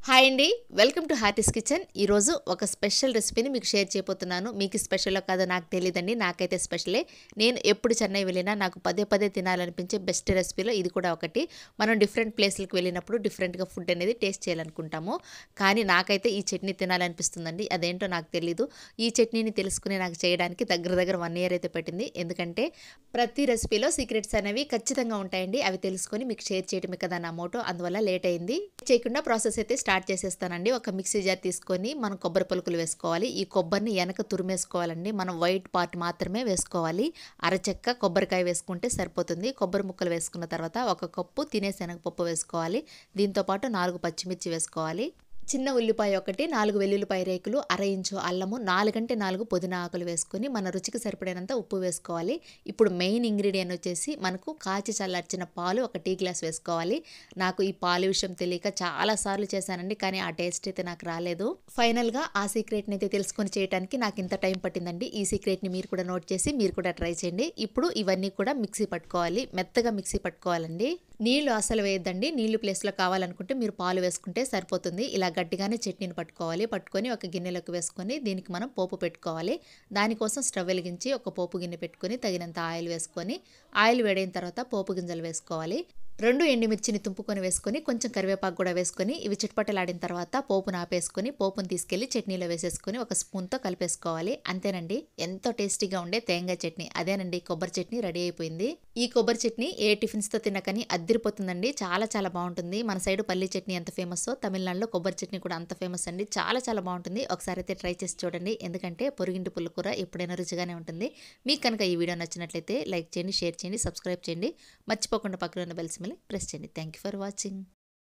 Hi అండి, welcome to హార్టీస్ kitchen. ఈరోజు ఒక స్పెషల్ రెసిపీని మీకు షేర్ చేయబోతున్నాను. మీకు స్పెషల్లో కాదో నాకు తెలియదండి, నాకైతే స్పెషలే. నేను ఎప్పుడు చెన్నై వెళ్ళినా నాకు పదే పదే తినాలనిపించే బెస్ట్ రెసిపీలో ఇది కూడా ఒకటి. మనం డిఫరెంట్ ప్లేస్లకు వెళ్ళినప్పుడు డిఫరెంట్గా ఫుడ్ అనేది టేస్ట్ చేయాలనుకుంటాము. కానీ నాకైతే ఈ చట్నీ తినాలనిపిస్తుందండి. అదేంటో నాకు తెలీదు. ఈ చట్నీని తెలుసుకుని నాకు చేయడానికి దగ్గర 1 ఇయర్ అయితే పట్టింది. ఎందుకంటే ప్రతి రెసిపీలో సీక్రెట్స్ అనేవి ఖచ్చితంగా ఉంటాయండి. అవి తెలుసుకొని మీకు షేర్ చేయడమే కదా నా మోటో. అందువల్ల లేట్ అయింది. చేయకుండా ప్రాసెస్ అయితే స్టార్ట్ చేసేస్తానండి. ఒక మిక్సీ జార్ తీసుకొని మనం కొబ్బరి పలుకులు వేసుకోవాలి. ఈ కొబ్బరిని వెనక తురిమేసుకోవాలండి. మనం వైట్ పార్ట్ మాత్రమే వేసుకోవాలి. అరచెక్క కొబ్బరికాయ వేసుకుంటే సరిపోతుంది. కొబ్బరి ముక్కలు వేసుకున్న తర్వాత 1 కప్పు తినే శనగపప్పు వేసుకోవాలి. దీంతోపాటు 4 పచ్చిమిర్చి వేసుకోవాలి. చిన్న ఉల్లిపాయ 1, 4 వెల్లుల్లిపాయ రేకులు, 1/2 ఇంచు అల్లము, 4 అంటే 4 పుదీనా ఆకులు వేసుకొని మన రుచికి సరిపడినంత ఉప్పు వేసుకోవాలి. ఇప్పుడు మెయిన్ ఇంగ్రీడియంట్ వచ్చేసి మనకు కాచి చల్లార్చిన పాలు 1 టీ గ్లాస్ వేసుకోవాలి. నాకు ఈ పాలు విషయం తెలియక చాలా సార్లు చేశానండి, కానీ ఆ టేస్ట్ అయితే నాకు రాలేదు. ఫైనల్గా ఆ సీక్రెట్ని అయితే తెలుసుకొని చేయడానికి నాకు ఇంత టైం పట్టిందండి. ఈ సీక్రెట్ని మీరు కూడా నోట్ చేసి మీరు కూడా ట్రై చేయండి. ఇప్పుడు ఇవన్నీ కూడా మిక్సీ పట్టుకోవాలి. మెత్తగా మిక్సీ పట్టుకోవాలండి. నీళ్లు అసలు వేయద్దండి. నీళ్లు ప్లేస్లో కావాలనుకుంటే మీరు పాలు వేసుకుంటే సరిపోతుంది. ఇలా గట్టిగానే చట్నీని పట్టుకొని ఒక గిన్నెలోకి వేసుకొని దీనికి మనం పోపు పెట్టుకోవాలి. దానికోసం స్టవ్ వెలిగించి ఒక పోపు గిన్నె పెట్టుకొని తగినంత ఆయిల్ వేసుకొని, ఆయిల్ వేడైన తర్వాత పోపు గింజలు వేసుకోవాలి. 2 ఎండుమిర్చిని తుంపుకొని వేసుకొని కొంచెం కరివేపాకు కూడా వేసుకొని ఇవి చిటపటలాడిన తర్వాత పోపును ఆపేసుకొని పోపును తీసుకెళ్లి చట్నీలో వేసేసుకొని ఒక స్పూన్తో కలిపేసుకోవాలి. అంతేనండి, ఎంతో టేస్టీగా ఉండే తేంగా చట్నీ, అదేనండి కొబ్బరి చట్నీ రెడీ అయిపోయింది. ఈ కొబ్బరి చట్నీ ఏ టిఫిన్స్తో తినకని అద్దిరిపోతుందండి. చాలా బాగుంటుంది. మన సైడ్ పల్లీ చట్నీ ఎంత ఫేమస్, తమిళనాడులో కొబ్బరి చట్నీ కూడా అంత ఫేమస్ అండి. చాలా బాగుంటుంది. ఒకసారి అయితే ట్రై చేసి చూడండి. ఎందుకంటే పొరుగింటి పుల్లకూర ఎప్పుడైనా రుచిగానే ఉంటుంది. మీకు కనుక ఈ వీడియో నచ్చినట్లయితే లైక్ చేయండి, షేర్ చేయండి, సబ్స్క్రైబ్ చేయండి. మర్చిపోకుండా పక్కన ఉన్న బెల్ సింబల్ని ప్రెస్ చేయండి. Thank you for watching.